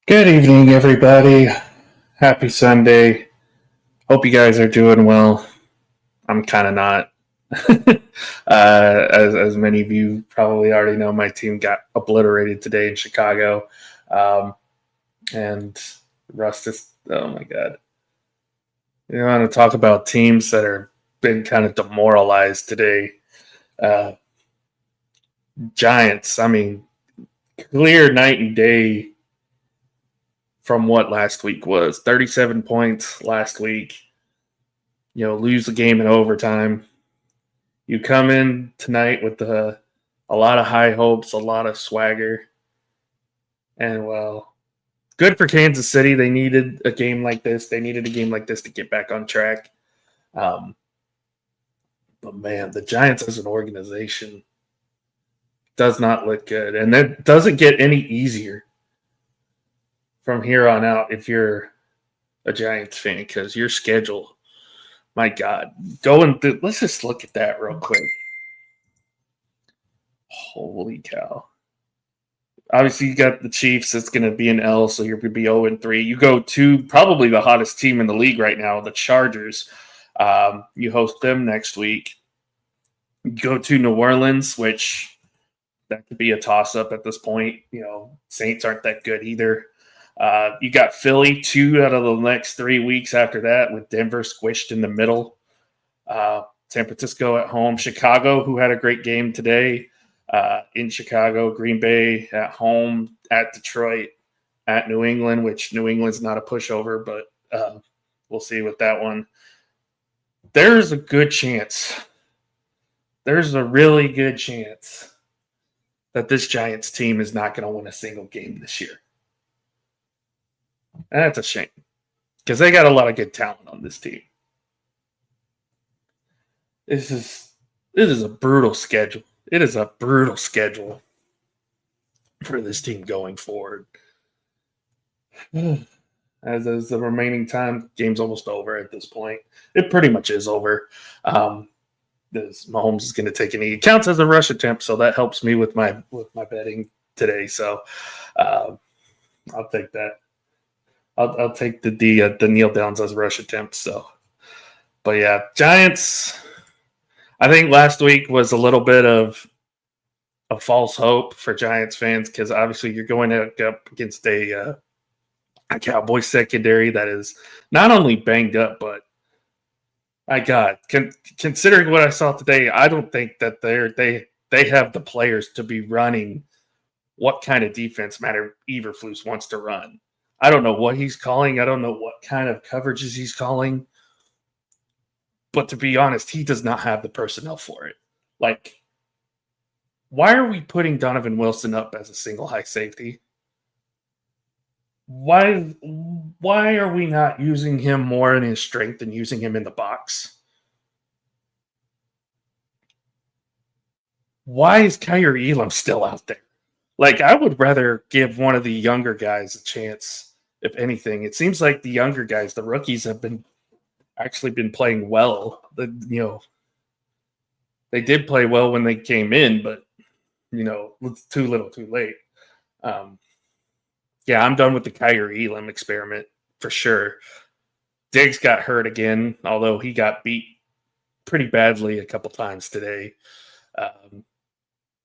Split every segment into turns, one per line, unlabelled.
Good evening, everybody. Happy Sunday. Hope you guys are doing well. I'm kind of not. as many of you probably already know, my team got obliterated today in Chicago. And Russ is, oh my God. You want to talk about teams that are been kind of demoralized today. Uh, Giants, I mean, clear night and day from what last week was. 37 points last week. Lose the game in overtime. You come in tonight with a lot of high hopes, a lot of swagger, and well, good for Kansas City. They needed a game like this. They needed a game like this to get back on track. Um, but man, the Giants as an organization does not look good, and that doesn't get any easier from here on out if you're a Giants fan because your schedule, my God, going through. Let's just look at that real quick. Holy cow. Obviously, you got the Chiefs. It's going to be an L, so you're going to be 0-3. You go to probably the hottest team in the league right now, the Chargers. You host them next week. You go to New Orleans, which that could be a toss-up at this point. Saints aren't that good either. You got Philly 2 out of the next 3 weeks after that, with Denver squished in the middle. San Francisco at home. Chicago, who had a great game today. In Chicago, Green Bay at home, at Detroit, at New England, which New England's not a pushover, but we'll see with that one. There's a good chance. There's a really good chance that this Giants team is not going to win a single game this year. And that's a shame because they got a lot of good talent on this team. This is a brutal schedule. It is a brutal schedule for this team going forward. As the remaining time, game's almost over at this point. It pretty much is over. Mahomes is going to take an knee. It counts as a rush attempt, so that helps me with my betting today. So I'll take that. I'll take the kneel downs as rush attempts. So, but yeah, Giants. I think last week was a little bit of a false hope for Giants fans because obviously you're going up against a Cowboys secondary that is not only banged up, but my God, considering what I saw today, I don't think that they have the players to be running what kind of defense Matt Eberflus wants to run. I don't know what he's calling. I don't know what kind of coverages he's calling. But to be honest, he does not have the personnel for it. Like, why are we putting Donovan Wilson up as a single high safety? Why are we not using him more in his strength and using him in the box? Why is Kyrie Elam still out there? Like, I would rather give one of the younger guys a chance, if anything. It seems like the younger guys, the rookies, have actually been playing well. They did play well when they came in, but it's too little, too late. Yeah, I'm done with the Kyrie Elam experiment for sure. Diggs got hurt again, although he got beat pretty badly a couple times today.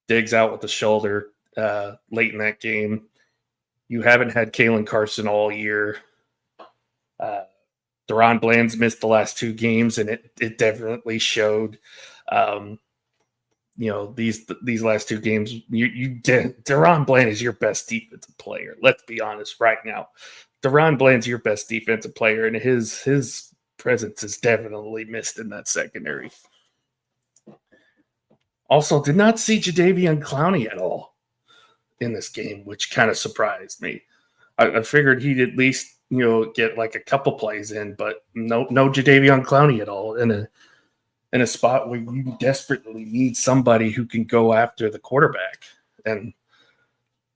Diggs out with the shoulder late in that game. You haven't had Kalen Carson all year. Deron Bland's missed the last 2 games, and it definitely showed. These last 2 games, Deron Bland is your best defensive player. Let's be honest right now. Deron Bland's your best defensive player, and his presence is definitely missed in that secondary. Also, did not see Jadeveon Clowney at all in this game, which kind of surprised me. I figured he'd at least get like a couple plays in, but no Jadeveon Clowney at all in a spot where you desperately need somebody who can go after the quarterback. And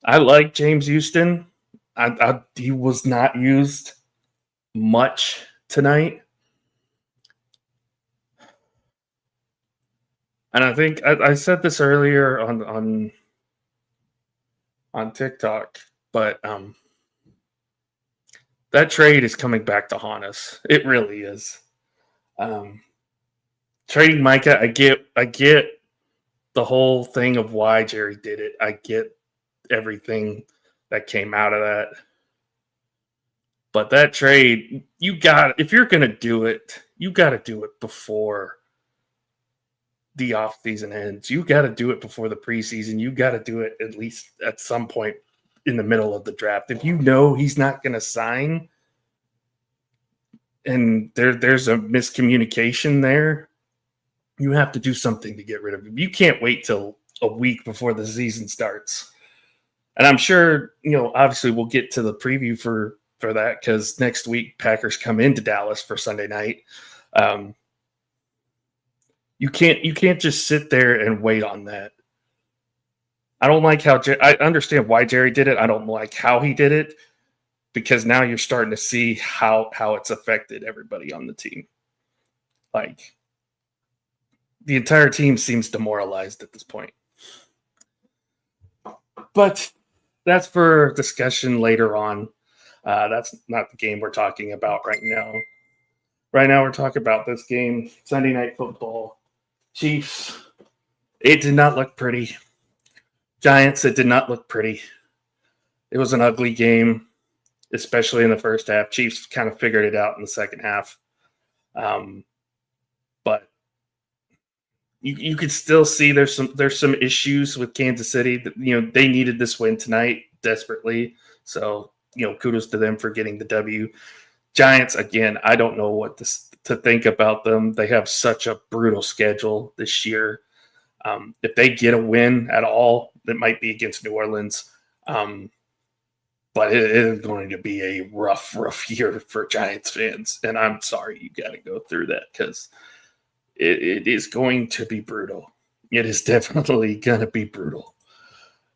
I like James Houston. He was not used much tonight. And I think I said this earlier on TikTok, but that trade is coming back to haunt us. It really is. Trading Micah, I get the whole thing of why Jerry did it. I get everything that came out of that. But that trade, if you're going to do it, you got to do it before the offseason ends. You got to do it before the preseason. You got to do it at least at some point in the middle of the draft. If you know he's not going to sign and there's a miscommunication there, you have to do something to get rid of him. You can't wait till a week before the season starts. And I'm sure, obviously we'll get to the preview for that because next week Packers come into Dallas for Sunday night. You can't just sit there and wait on that. I don't like how I understand why Jerry did it. I don't like how he did it because now you're starting to see how it's affected everybody on the team. Like the entire team seems demoralized at this point. But that's for discussion later on. That's not the game we're talking about right now. Right now we're talking about this game, Sunday Night Football. Chiefs, it did not look pretty. Giants, it did not look pretty. It was an ugly game, especially in the first half. Chiefs kind of figured it out in the second half. But you could still see there's some issues with Kansas City. They needed this win tonight desperately. So, kudos to them for getting the W. Giants, again, I don't know what to think about them. They have such a brutal schedule this year. If they get a win at all, it might be against New Orleans. But it is going to be a rough year for Giants fans. And I'm sorry you got to go through that because it is going to be brutal. It is definitely going to be brutal.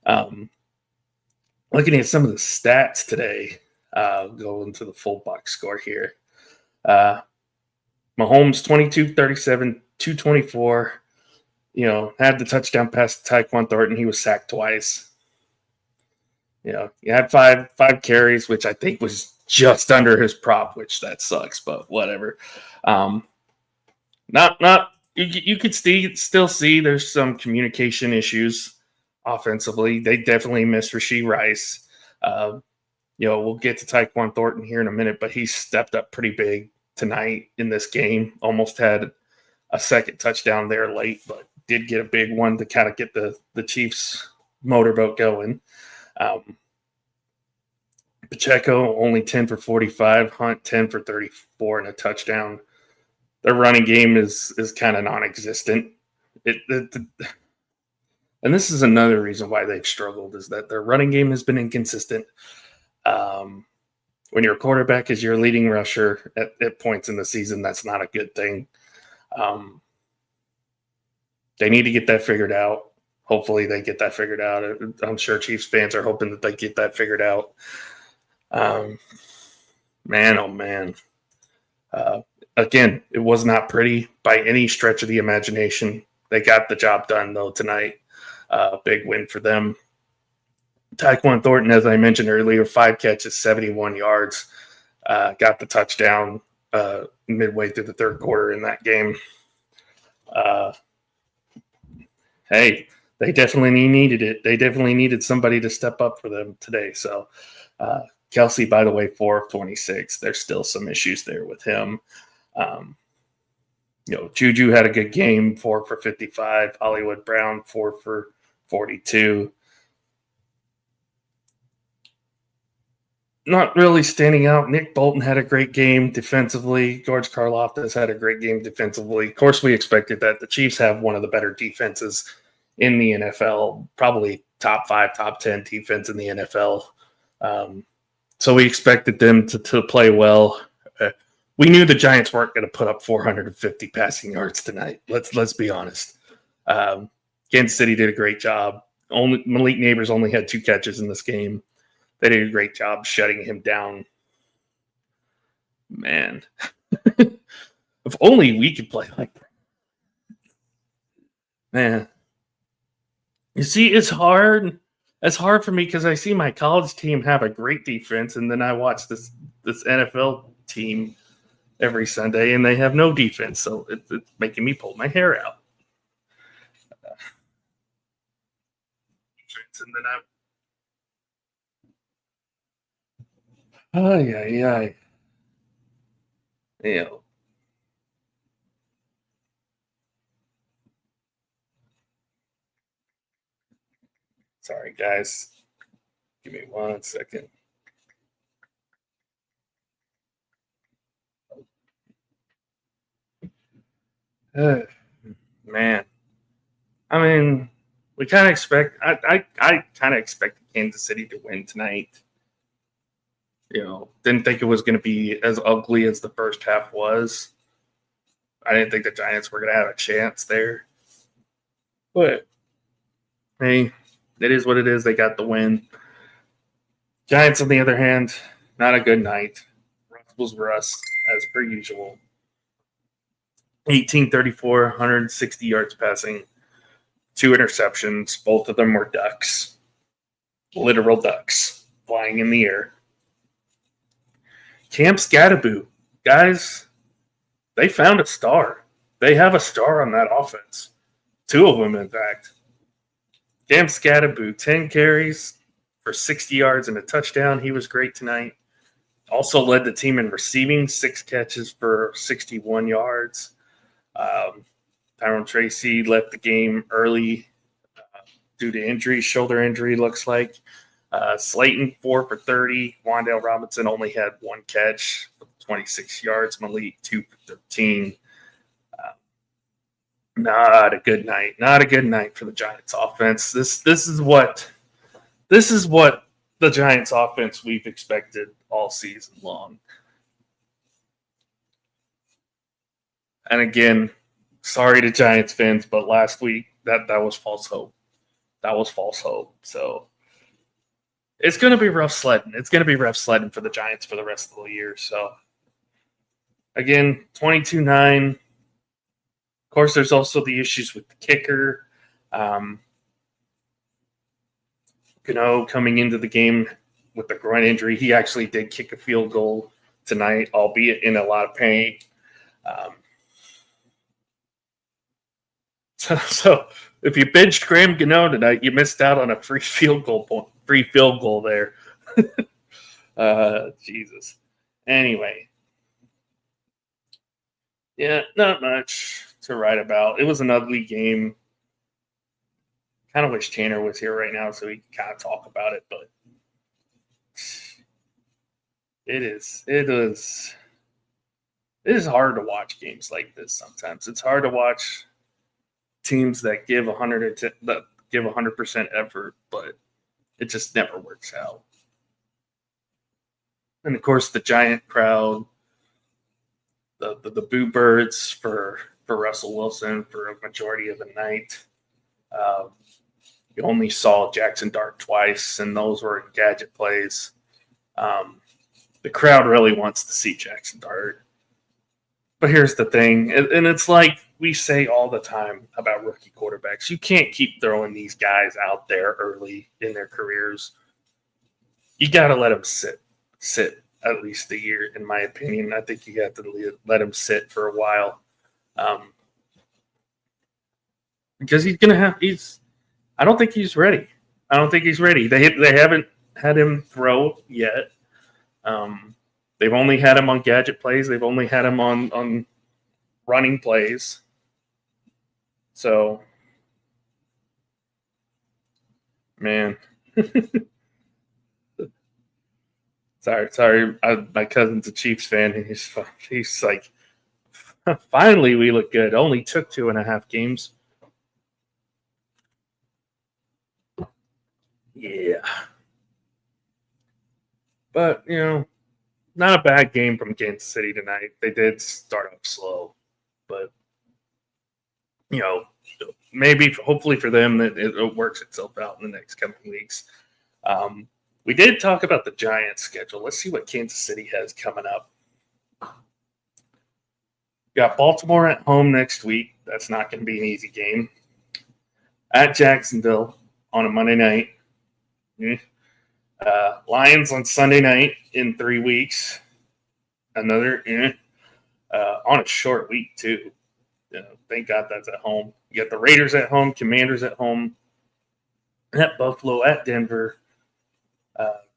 Looking at some of the stats today, going to the full box score here. Mahomes, 22, 37, 224. Had the touchdown pass to Tyquan Thornton. He was sacked twice. He had five carries, which I think was just under his prop, which that sucks, but whatever. You could still see there's some communication issues offensively. They definitely missed Rashee Rice. We'll get to Tyquan Thornton here in a minute, but he stepped up pretty big tonight in this game. Almost had a second touchdown there late, but did get a big one to kind of get the Chiefs motorboat going. Pacheco only 10 for 45, Hunt 10 for 34 and a touchdown. Their running game is kind of non-existent. And this is another reason why they've struggled is that their running game has been inconsistent. When your quarterback is your leading rusher at points in the season, that's not a good thing. They need to get that figured out. Hopefully they get that figured out. I'm sure Chiefs fans are hoping that they get that figured out. Man, oh man. Again, it was not pretty by any stretch of the imagination. They got the job done, though, tonight. Big win for them. Tyquan Thornton, as I mentioned earlier, 5 catches, 71 yards. Got the touchdown midway through the third quarter in that game. Hey, they definitely needed it. They definitely needed somebody to step up for them today. So, Kelsey, by the way, 4 of 26. There's still some issues there with him. Juju had a good game, 4 for 55. Hollywood Brown, 4 for 42. Not really standing out. Nick Bolton had a great game defensively. George Karlaftis had a great game defensively. Of course, we expected that. The Chiefs have one of the better defenses in the NFL, probably top 5, top 10 defense in the NFL. So we expected them to play well. We knew the Giants weren't going to put up 450 passing yards tonight. Let's be honest. Kansas City did a great job. Malik Neighbors only had 2 catches in this game. They did a great job shutting him down. Man, if only we could play like that. Man, you see, it's hard. It's hard for me because I see my college team have a great defense, and then I watch this this NFL team every Sunday, and they have no defense, so it's making me pull my hair out. And then you know, sorry guys, give me 1 second. Man, I mean, we kind of expect. I kind of expected Kansas City to win tonight. Didn't think it was going to be as ugly as the first half was. I didn't think the Giants were going to have a chance there. But hey, it is what it is. They got the win. Giants, on the other hand, not a good night. Russ was Russ, as per usual. 1834, 160 yards passing, 2 interceptions. Both of them were ducks. Literal ducks flying in the air. Cam Scattaboo, guys, they found a star. They have a star on that offense. 2 of them, in fact. Cam Scattaboo, 10 carries for 60 yards and a touchdown. He was great tonight. Also led the team in receiving, 6 catches for 61 yards. Tyrone Tracy left the game early due to injury, shoulder injury, looks like. Slayton, 4 for 30. Wan'Dale Robinson only had 1 catch for 26 yards. Malik, 2 for 13. Not a good night. Not a good night for the Giants offense. This is what the Giants offense we've expected all season long. And again, sorry to Giants fans, but last week that was false hope. That was false hope. So it's going to be rough sledding. It's going to be rough sledding for the Giants for the rest of the year. So again, 22-9. Of course, there's also the issues with the kicker. Gano coming into the game with the groin injury. He actually did kick a field goal tonight, albeit in a lot of pain. So if you benched Graham Gano tonight, you missed out on a free field goal there. Jesus. Anyway. Yeah, not much to write about. It was an ugly game. Kind of wish Tanner was here right now so we can kind of talk about it, but it is hard to watch games like this sometimes. It's hard to watch teams that give 100% effort, but it just never works out. And of course, the Giant crowd, the boo birds for Russell Wilson for a majority of the night. You only saw Jackson Dart twice, and those were gadget plays. The crowd really wants to see Jackson Dart. But here's the thing, and it's like we say all the time about rookie quarterbacks. You can't keep throwing these guys out there early in their careers. You got to let them sit at least a year, in my opinion. I think you got to let him sit for a while. Because I don't think he's ready. They haven't had him throw yet. They've only had him on gadget plays. They've only had him on running plays. So, man. sorry. My cousin's a Chiefs fan, and he's like, finally we look good. Only took 2.5 games. Yeah. But, not a bad game from Kansas City tonight. They did start off slow. But, maybe, hopefully for them, that it works itself out in the next couple of weeks. We did talk about the Giants' schedule. Let's see what Kansas City has coming up. Got Baltimore at home next week. That's not going to be an easy game. At Jacksonville on a Monday night. Lions on Sunday night in 3 weeks. another on a short week too. Thank God that's at home. You got the Raiders at home, Commanders at home, at Buffalo, at Denver,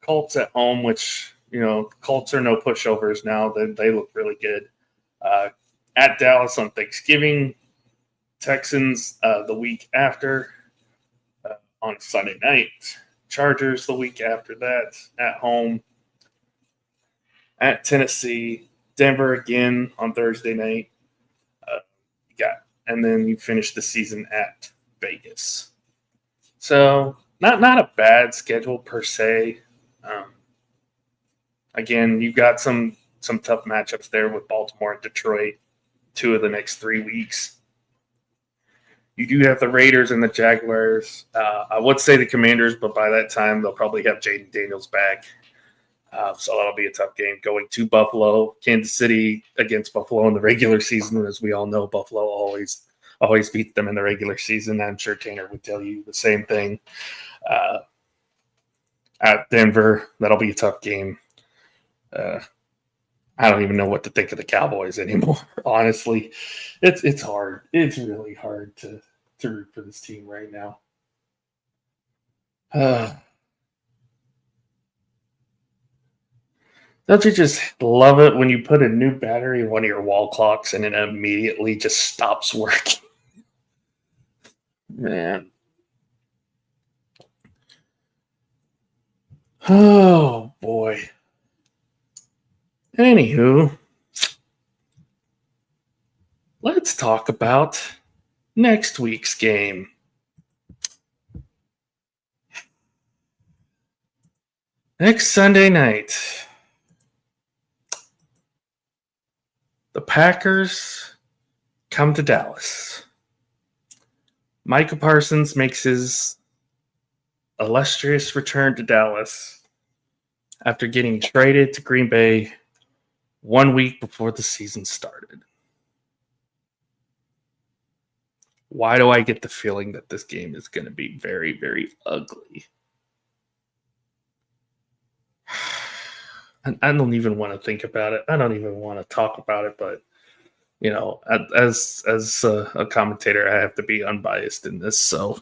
Colts at home, which Colts are no pushovers now. They look really good. At Dallas on Thanksgiving, Texans the week after on Sunday night, Chargers the week after that at home, at Tennessee, Denver again on Thursday night. And then you finish the season at Vegas. So not a bad schedule per se. Again, you've got some tough matchups there with Baltimore and Detroit, 2 of the next 3 weeks. You do have the Raiders and the Jaguars. I would say the Commanders, but by that time they'll probably have Jaden Daniels back. So that'll be a tough game. Going to Buffalo, Kansas City against Buffalo in the regular season. As we all know, Buffalo always beats them in the regular season. I'm sure Tanner would tell you the same thing. At Denver, that'll be a tough game. I don't even know what to think of the Cowboys anymore. Honestly, it's hard. It's really hard to root for this team right now. Don't you just love it when you put a new battery in one of your wall clocks and it immediately just stops working? Man. Oh, boy. Anywho, let's talk about next week's game. Next Sunday night, the Packers come to Dallas. Micah Parsons makes his illustrious return to Dallas after getting traded to Green Bay 1 week before the season started. Why do I get the feeling that this game is going to be very, very ugly? I don't even want to think about it. I don't even want to talk about it, but as a commentator, I have to be unbiased in this. So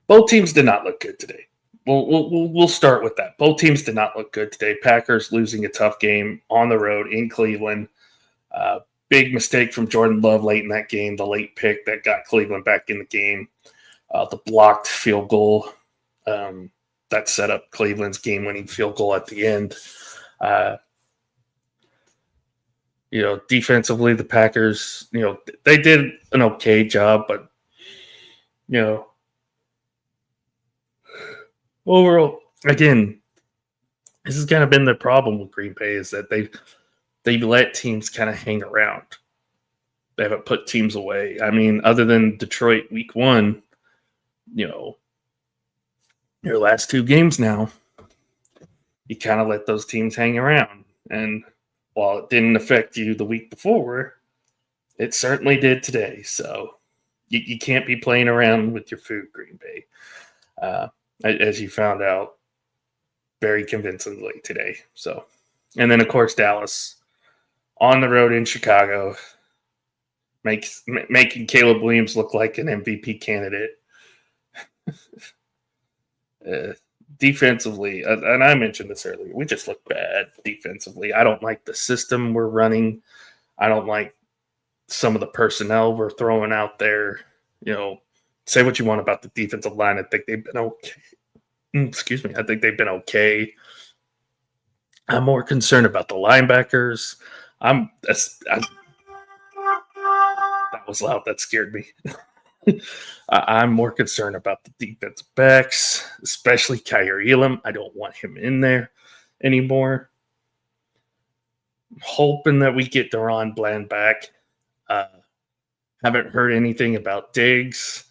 both teams did not look good today. We'll start with that. Both teams did not look good today. Packers losing a tough game on the road in Cleveland. Big mistake from Jordan Love late in that game. The late pick that got Cleveland back in the game. The blocked field goal that set up Cleveland's game-winning field goal at the end. Defensively, the Packers, they did an okay job, but overall, again, this has kind of been the problem with Green Bay is that they've let teams kind of hang around. They haven't put teams away. I mean, other than Detroit week 1, your last 2 games now, you kind of let those teams hang around. And while it didn't affect you the week before, it certainly did today. So you can't be playing around with your food, Green Bay. As you found out very convincingly today. So, and then of course Dallas on the road in Chicago, making Caleb Williams look like an MVP candidate. Defensively, and I mentioned this earlier, we just look bad defensively. I don't like the system we're running. I don't like some of the personnel we're throwing out there. Say what you want about the defensive line. I think they've been okay. Excuse me. I think they've been okay. I'm more concerned about the linebackers. That was loud. That scared me. I'm more concerned about the defensive backs, especially Kyrie Elam. I don't want him in there anymore. I'm hoping that we get Deron Bland back. Haven't heard anything about Diggs.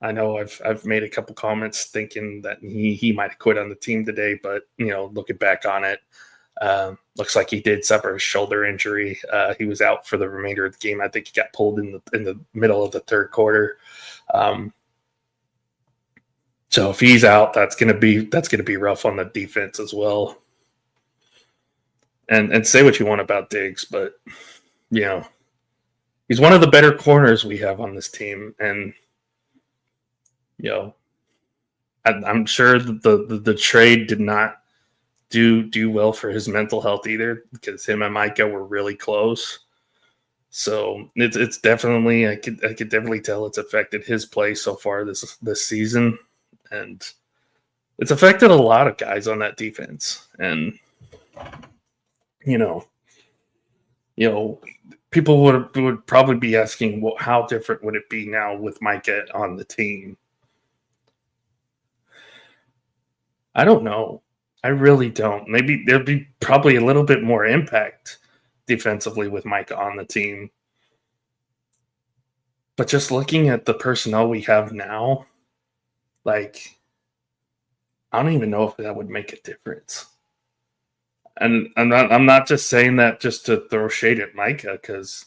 I know I've made a couple comments thinking that he might have quit on the team today, but looking back on it, looks like he did suffer a shoulder injury. He was out for the remainder of the game. I think he got pulled in the middle of the third quarter. So if he's out, that's gonna be rough on the defense as well. And say what you want about Diggs, but you know, he's one of the better corners we have on this team, and you know, I'm sure that the trade did not do well for his mental health either, because him and Micah were really close. So it's definitely I could definitely tell it's affected his play so far this season, and it's affected a lot of guys on that defense. And you know, you know, people would probably be asking, well, how different would it be now with Micah on the team? I don't know. I really don't. Maybe there'd be probably a little bit more impact defensively with Micah on the team. But just looking at the personnel we have now, like, I don't even know if that would make a difference. And I'm not just saying that just to throw shade at Micah, because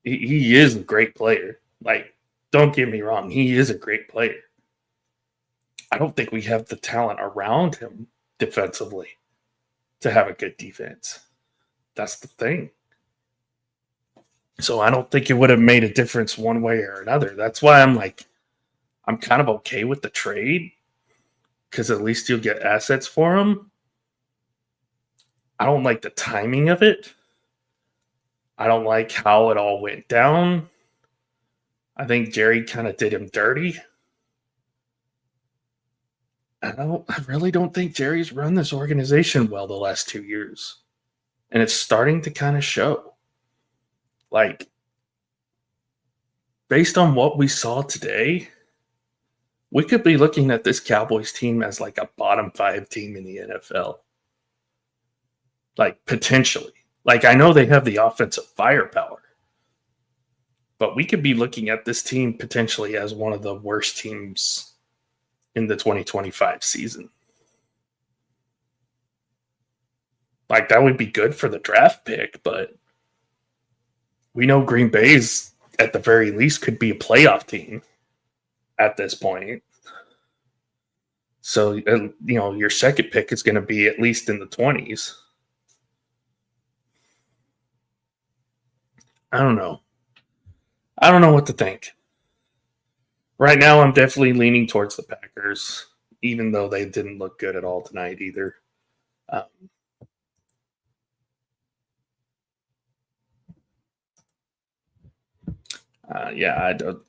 he is a great player. Like, don't get me wrong, he is a great player. I don't think we have the talent around him defensively to have a good defense. That's the thing. So I don't think it would have made a difference one way or another. That's why I'm kind of okay with the trade, because at least you'll get assets for him. I don't like the timing of it. I don't like how it all went down. I think Jerry kind of did him dirty. I really don't think Jerry's run this organization well the last 2 years. And it's starting to kind of show. Like, based on what we saw today, we could be looking at this Cowboys team as like a bottom 5 team in the NFL. Like, potentially. Like, I know they have the offensive firepower, but we could be looking at this team potentially as one of the worst teams in the 2025 season. Like, that would be good for the draft pick, but we know Green Bay's at the very least could be a playoff team at this point. So, your second pick is going to be at least in the 20s. I don't know. I don't know what to think. Right now, I'm definitely leaning towards the Packers, even though they didn't look good at all tonight either. Um, yeah, I don't.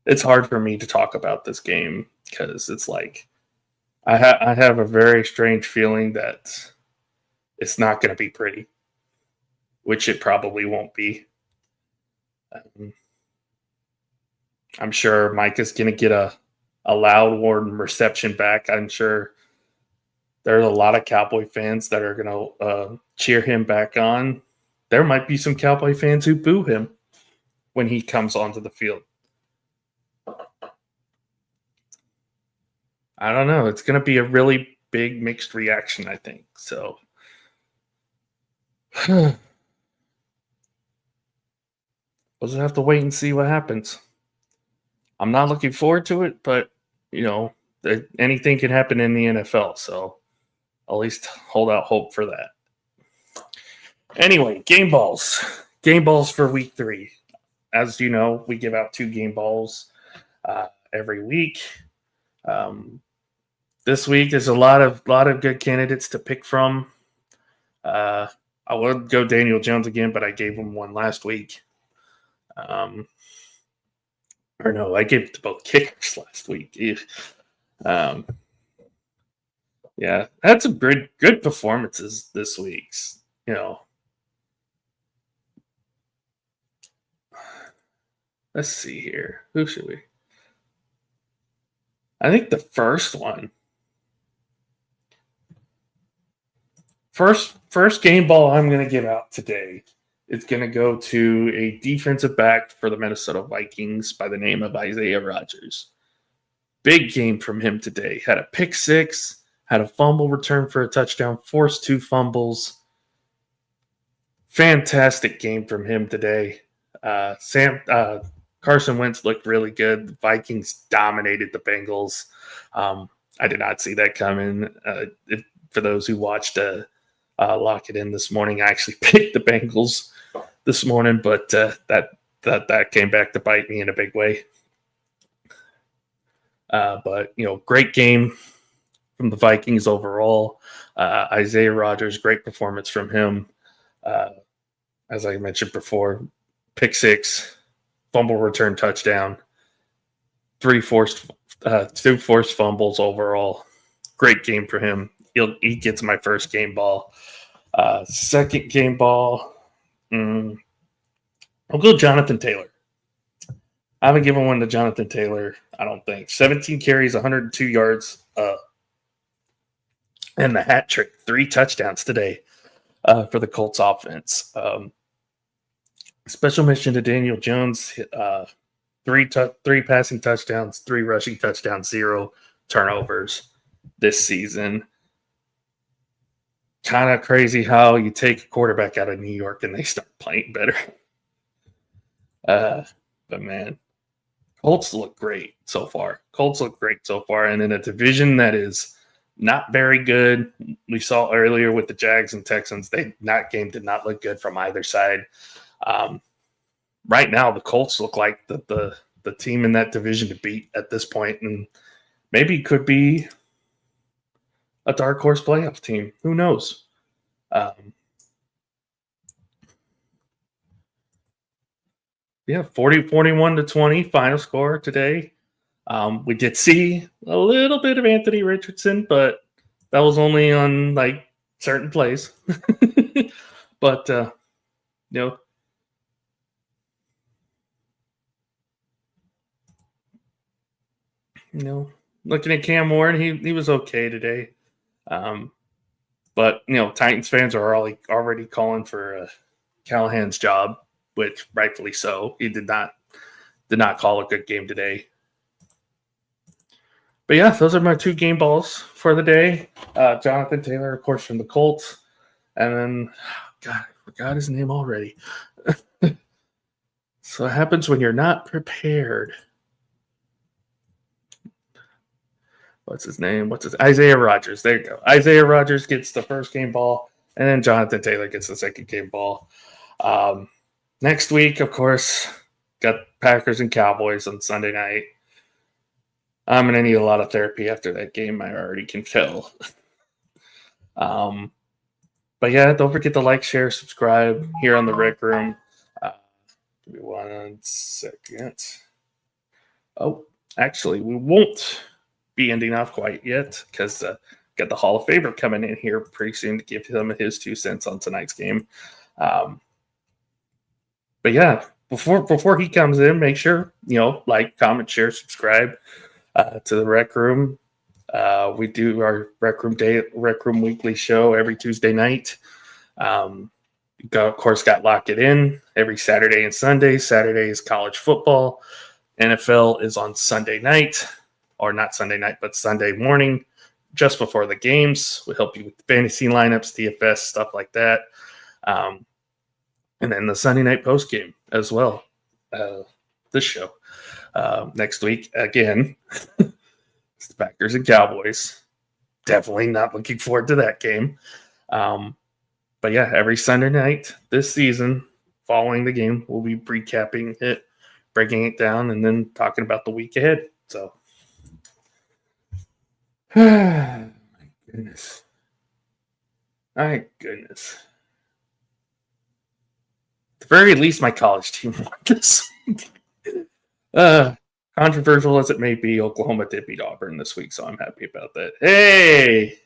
It's hard for me to talk about this game because it's like I have a very strange feeling that it's not going to be pretty, which it probably won't be. Um, I'm sure Mike is going to get a loud warm reception back. I'm sure there's a lot of Cowboy fans that are going to cheer him back on. There might be some Cowboy fans who boo him when he comes onto the field. I don't know. It's going to be a really big mixed reaction, I think. So we'll just have to wait and see what happens. I'm not looking forward to it, but anything can happen in the NFL. So I'll at least hold out hope for that. Anyway, game balls. Game balls for week 3. As you know, we give out 2 game balls every week. This week there's a lot of good candidates to pick from. I would go Daniel Jones again, but I gave him one last week. Or no, I gave it to both kickers last week. Yeah, had some good performances this week. Let's see here. Who should we? I think the first game ball I'm going to give out today is going to go to a defensive back for the Minnesota Vikings by the name of Isaiah Rodgers. Big game from him today. Had a pick 6, had a fumble return for a touchdown, forced 2 fumbles. Fantastic game from him today. Carson Wentz looked really good. The Vikings dominated the Bengals. I did not see that coming. for those who watched Lock It In this morning, I actually picked the Bengals this morning, but that came back to bite me in a big way. But great game from the Vikings overall. Isaiah Rodgers, great performance from him. As I mentioned before, pick six, fumble return touchdown, two forced fumbles overall. Great game for him. He gets my first game ball. Second game ball, I'll go Jonathan Taylor. I haven't given one to Jonathan Taylor, I don't think. 17 carries, 102 yards, and the hat trick, 3 touchdowns today for the Colts offense. Special mention to Daniel Jones, 3 passing touchdowns, 3 rushing touchdowns, 0 turnovers this season. Kind of crazy how you take a quarterback out of New York and they start playing better. But man, Colts look great so far. And in a division that is not very good. We saw earlier with the Jags and Texans, that game did not look good from either side. Right now, the Colts look like the team in that division to beat at this point, and maybe could be a dark horse playoff team. Who knows? Yeah, 41-20 final score today. We did see a little bit of Anthony Richardson, but that was only on certain plays. But looking at Cam Warren, he was okay today. But Titans fans are already calling for Callahan's job, which rightfully so. He did not call a good game today. But yeah, those are my 2 game balls for the day. Jonathan Taylor, of course, from the Colts. And then, God, I forgot his name already. So it happens when you're not prepared. What's his name? Isaiah Rodgers. There you go. Isaiah Rodgers gets the first game ball, and then Jonathan Taylor gets the second game ball. Next week, of course, got Packers and Cowboys on Sunday night. I'm going to need a lot of therapy after that game. I already can tell. But yeah, don't forget to like, share, subscribe here on the Rec Room. Give me 1 second. Oh, actually, we won't be ending off quite yet because got the Hall of Famer coming in here pretty soon to give him his 2 cents on tonight's game. But yeah, before he comes in, make sure like, comment, share, subscribe to the Rec Room. We do our Rec Room weekly show every Tuesday night. Of course, got Lock It In every Saturday and Sunday. Saturday is college football. NFL is on Sunday night, or not Sunday night, but Sunday morning, just before the games. We help you with fantasy lineups, DFS, stuff like that. And then the Sunday night post game as well. This show next week again. It's the Packers and Cowboys. Definitely not looking forward to that game. But yeah, every Sunday night this season, following the game, we'll be recapping it, breaking it down, and then talking about the week ahead. So, my goodness. My goodness. At the very least, my college team won this week. Controversial as it may be, Oklahoma did beat Auburn this week, so I'm happy about that. Hey!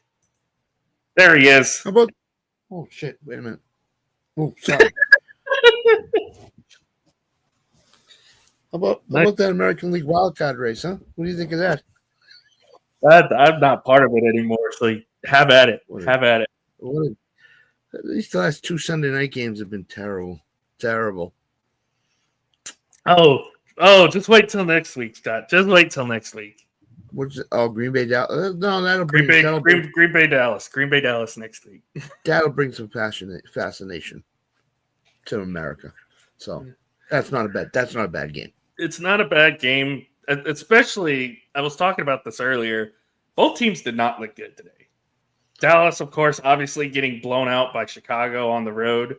There he is.
How about... Oh, shit. Wait a minute. Oh, sorry. How about that American League wildcard race, huh? What do you think of that?
I'm not part of it anymore, so have at it. Have at it.
At least the last 2 Sunday night games have been terrible. Terrible.
Oh, just wait till next week, Scott. Just wait till next week.
What's it? Oh, Green Bay, Dallas. No, that'll bring
Green Bay, Dallas. Green Bay, Dallas next week.
That'll bring some fascination to America. So that's not a bad game.
It's not a bad game, especially. I was talking about this earlier. Both teams did not look good today. Dallas, of course, obviously getting blown out by Chicago on the road.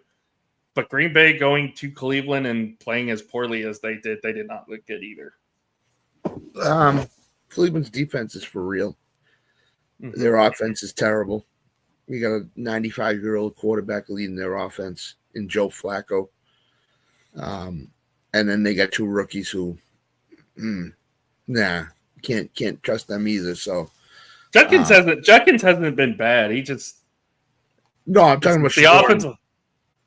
But Green Bay going to Cleveland and playing as poorly as they did not look good either.
Cleveland's defense is for real.
Mm-hmm.
Their offense is terrible. You got a 95-year-old quarterback leading their offense in Joe Flacco. And then they got two rookies who, can't trust them either. So
Judkins hasn't been bad. He just
I'm talking about
the
Shador
offensive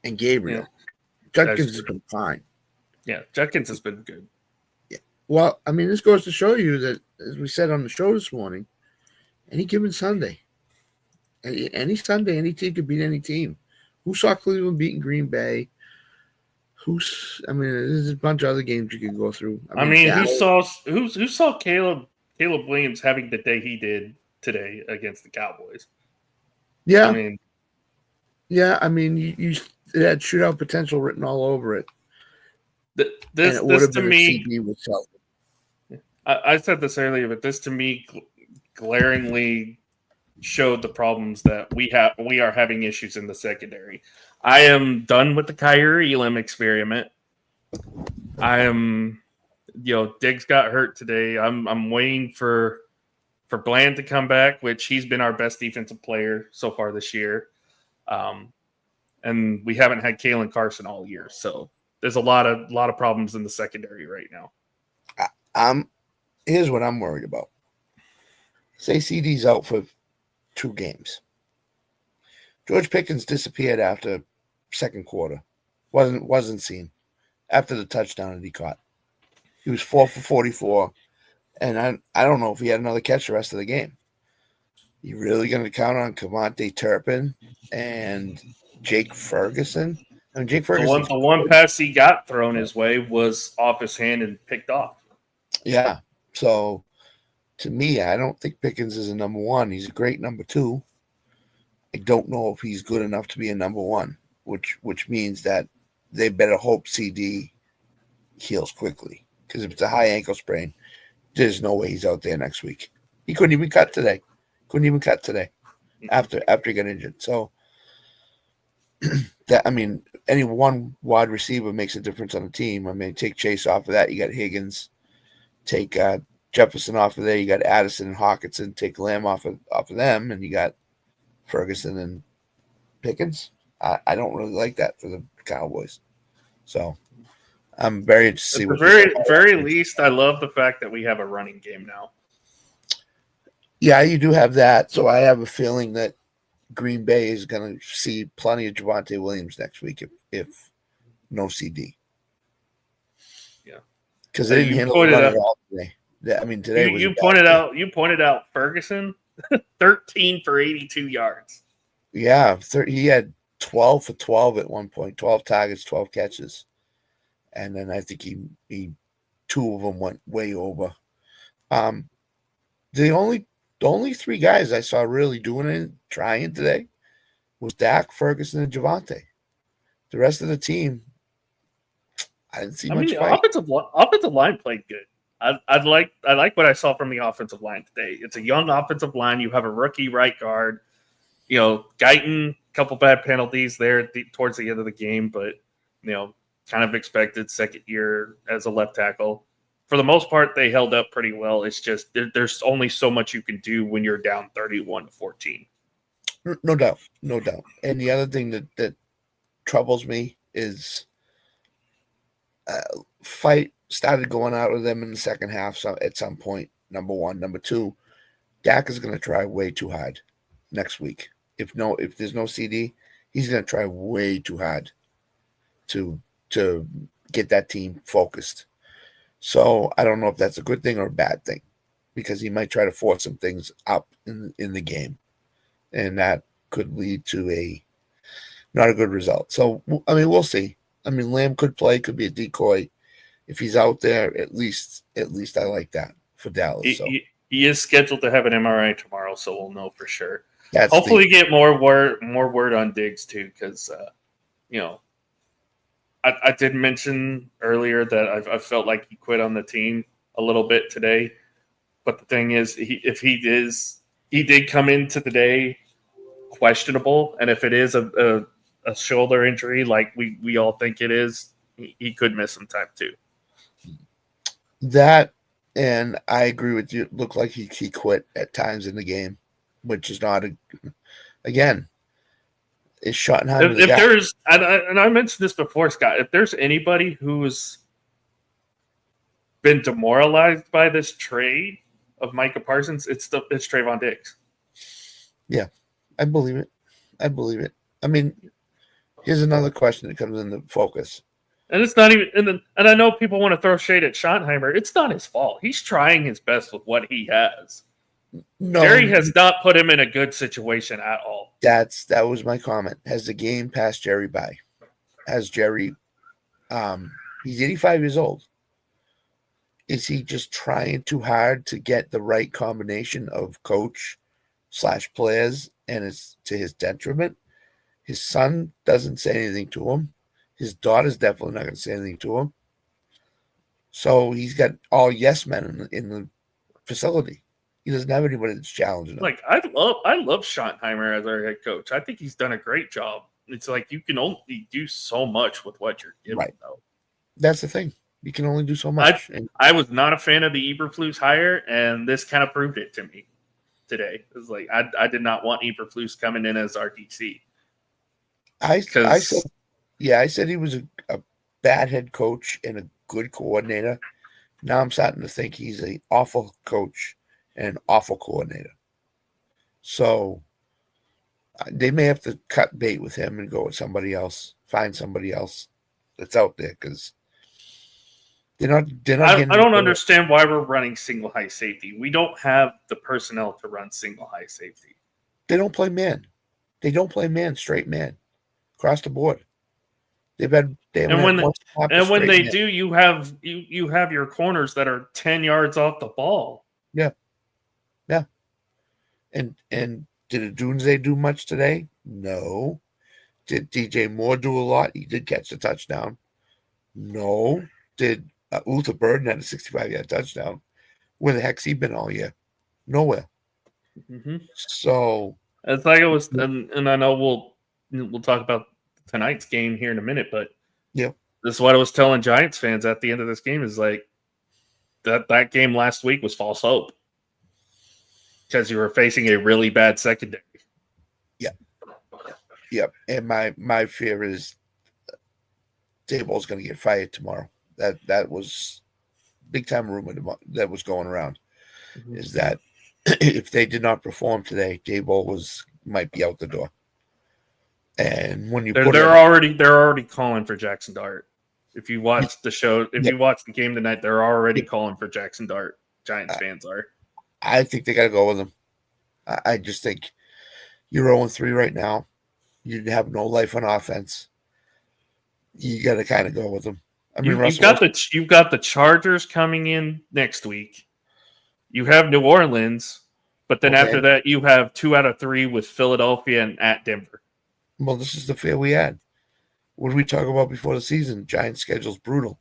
and Gabriel.
Yeah,
Judkins has been fine.
Yeah, Judkins has been good.
Yeah. Well, I mean, this goes to show you that, as we said on the show this morning, any given Sunday, any Sunday, any team could beat any team. Who saw Cleveland beating Green Bay? There's a bunch of other games you can go through.
Who saw Caleb Williams having the day he did today against the Cowboys?
Yeah. You it had shootout potential written all over it.
This to me, I said this earlier, but this to me glaringly showed the problems that we are having issues in the secondary. I am done with the Kyrie Elam experiment. I am, Diggs got hurt today. I'm waiting for Bland to come back, which he's been our best defensive player so far this year. And we haven't had Kalen Carson all year, so there's a lot of problems in the secondary right now.
Here's what I'm worried about. Say CD's out for 2 games. George Pickens disappeared after second quarter. Wasn't seen after the touchdown that he caught. He was 4 for 44, and I don't know if he had another catch the rest of the game. You really going to count on Cavante Turpin and Jake Ferguson? I mean, Jake Ferguson.
The one pass he got thrown his way was off his hand and picked off.
Yeah. So, to me, I don't think Pickens is a number 1. He's a great number 2. I don't know if he's good enough to be a number 1, which means that they better hope CD heals quickly. Because if it's a high ankle sprain, there's no way he's out there next week. He couldn't even cut today. After he got injured. So any one wide receiver makes a difference on the team. I mean, take Chase off of that, you got Higgins. Take Jefferson off of there, you got Addison and Hawkinson. Take Lamb off of them, and you got Ferguson and Pickens. I don't really like that for the Cowboys. So I'm very interested to see
what. At the very least, I love the fact that we have a running game now.
Yeah, you do have that. So I have a feeling that Green Bay is going to see plenty of Javonte Williams next week if no CD.
Yeah,
because they didn't handle it at all today. Today
you pointed out Ferguson, 13 for 82 yards.
Yeah, he had 12 for 12 at one point, 12 targets, 12 catches, and then I think he 2 of them went way over. The only 3 guys I saw really doing it, trying today, was Dak, Ferguson, and Javonte. The rest of the team, I didn't see much fight.
Offensive line played good. I like what I saw from the offensive line today. It's a young offensive line. You have a rookie right guard. Guyton, a couple bad penalties there towards the end of the game, but kind of expected second year as a left tackle. For the most part, they held up pretty well. It's just there's only so much you can do when you're down 31-14.
No doubt. And the other thing that troubles me is fight started going out of them in the second half. So at some point, number 1, number 2, Dak is going to try way too hard next week. If there's no CD, he's going to try way too hard to get that team focused. So I don't know if that's a good thing or a bad thing, because he might try to force some things up in the game, and that could lead to not a good result. So we'll see. Lamb could play, could be a decoy. If he's out there, at least I like that for Dallas.
He is scheduled to have an MRI tomorrow, so we'll know for sure.
Hopefully,
get more word on Diggs too, because I did mention earlier that I felt like he quit on the team a little bit today. But the thing is, he did come into the day questionable. And if it is a shoulder injury like we all think it is, he could miss some time too.
That, and I agree with you. It looked like he quit at times in the game, which is not again. Is Schottenheimer
If there's, and I mentioned this before, Scott, if there's anybody who's been demoralized by this trade of Micah Parsons, it's Trayvon Diggs.
Yeah, I believe it. I mean, here's another question that comes into focus.
And it's not even, and I know people want to throw shade at Schottenheimer. It's not his fault. He's trying his best with what he has.
No,
Jerry has not put him in a good situation at all.
That was my comment. Has the game passed Jerry by? Has Jerry? He's 85 years old. Is he just trying too hard to get the right combination of coach / players, and it's to his detriment? His son doesn't say anything to him. His daughter's definitely not going to say anything to him. So he's got all yes men in the facility. He doesn't have anybody that's challenging him.
Like I love Schottenheimer as our head coach. I think he's done a great job. It's like you can only do so much with what you're given,
right.
though.
That's the thing. You can only do so much.
I was not a fan of the Eberflus hire, and this kind of proved it to me today. It was like I did not want Eberflus coming in as our DC.
I said he was a bad head coach and a good coordinator. Now I'm starting to think he's an awful coach and an awful coordinator. So they may have to cut bait with him and go with somebody else, find somebody else that's out there, because they're not
I don't understand why we're running single high safety. We don't have the personnel to run single high safety.
They don't play man. They don't play man, straight man, across the board. When
they do, you have your corners that are 10 yards off the ball.
Yeah. And did Adunze do much today? No. Did DJ Moore do a lot? He did catch the touchdown. No. Did Luther Burden had a 65-yard touchdown? Where the heck's he been all year? Nowhere.
Mm-hmm.
So
it's like it was, and I know we'll talk about tonight's game here in a minute, but
yeah,
this is what I was telling Giants fans at the end of this game is like that game last week was false hope because you were facing a really bad secondary.
Yep. And my fear is Daboll's going to get fired tomorrow. That was big time rumor that was going around. Mm-hmm. Is that if they did not perform today, Daboll might be out the door. And when
they're already calling for Jackson Dart. If you watch the show, you watch the game tonight, they're already calling for Jackson Dart. Giants fans are. I
think they got to go with him. I just think you're 0-3 right now. You have no life on offense. You got to kind of go with them. I mean,
you've got the Chargers coming in next week. You have New Orleans, but then after that, you have 2 out of 3 with Philadelphia and at Denver.
Well, this is the fear we had. What did we talk about before the season? Giants schedule's brutal.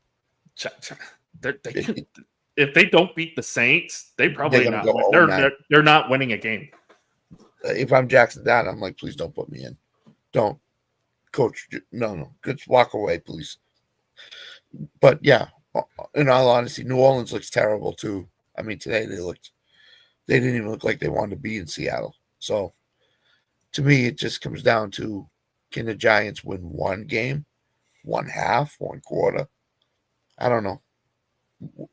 If they don't beat the Saints, they're not winning a game.
If I'm Jackson Dart, I'm like, please don't put me in. Don't, coach. No, just walk away, please. But yeah, in all honesty, New Orleans looks terrible too. I mean, today they didn't even look like they wanted to be in Seattle. So to me, it just comes down to, can the Giants win one game, one half, one quarter? I don't know.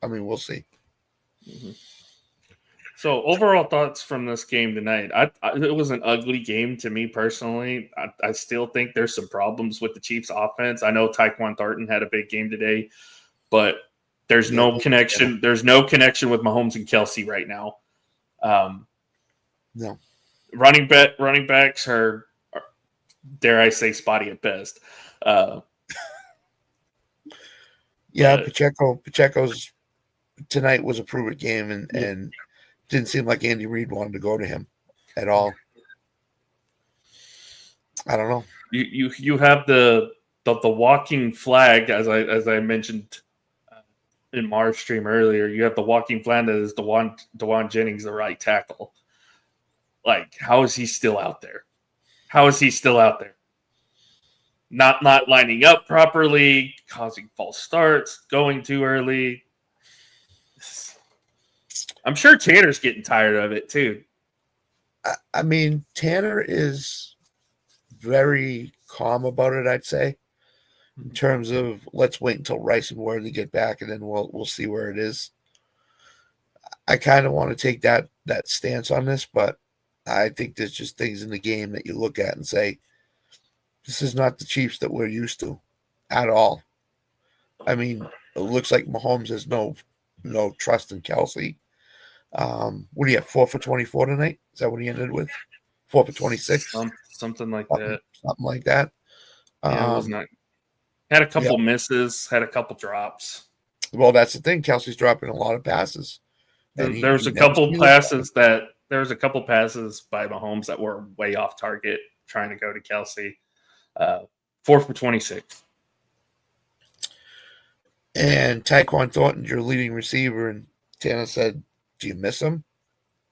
I mean, we'll see.
Mm-hmm. So overall thoughts from this game tonight. It was an ugly game to me personally. I still think there's some problems with the Chiefs offense. I know Tyquan Thornton had a big game today, but there's no connection. Yeah. There's no connection with Mahomes and Kelsey right now.
No.
Running backs are, dare I say, spotty at best.
Pacheco's tonight was a prove-it game, and didn't seem like Andy Reid wanted to go to him at all. I don't know.
You have the walking flag, as I mentioned in Mar's stream earlier. You have the walking flag that is DeJuan Jennings, the right tackle. Like, how is he still out there? How is he still out there? Not lining up properly, causing false starts, going too early. I'm sure Tanner's getting tired of it too.
I mean, Tanner is very calm about it, I'd say, in terms of let's wait until Rice and Worthy get back, and then we'll see where it is. I kind of want to take that stance on this, but I think there's just things in the game that you look at and say, this is not the Chiefs that we're used to at all. I mean, it looks like Mahomes has no trust in Kelsey. What do you have, 4 for 24 tonight? Is that what he ended with? 4 for 26?
Something like that.
Something like that.
Yeah, it was not. Had a couple misses, had a couple drops.
Well, that's the thing. Kelsey's dropping a lot of passes.
There was a couple passes by Mahomes that were way off target, trying to go to Kelsey. 4 for 26.
And Tyquan Thornton's your leading receiver, and Tanner said, do you miss him?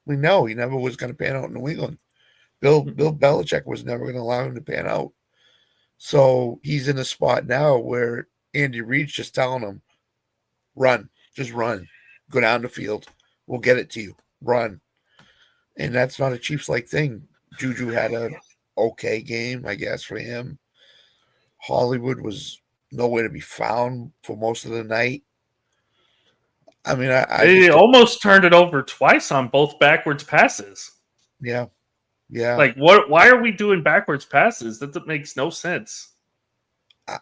We know he never was going to pan out in New England. Bill Belichick was never going to allow him to pan out. So he's in a spot now where Andy Reid's just telling him, run, just run. Go down the field. We'll get it to you. Run. And that's not a Chiefs-like thing. Juju had a okay game, I guess, for him. Hollywood was nowhere to be found for most of the night. I mean,
they almost turned it over twice on both backwards passes.
Yeah. Yeah.
Like, what? Why are we doing backwards passes? That makes no sense.
I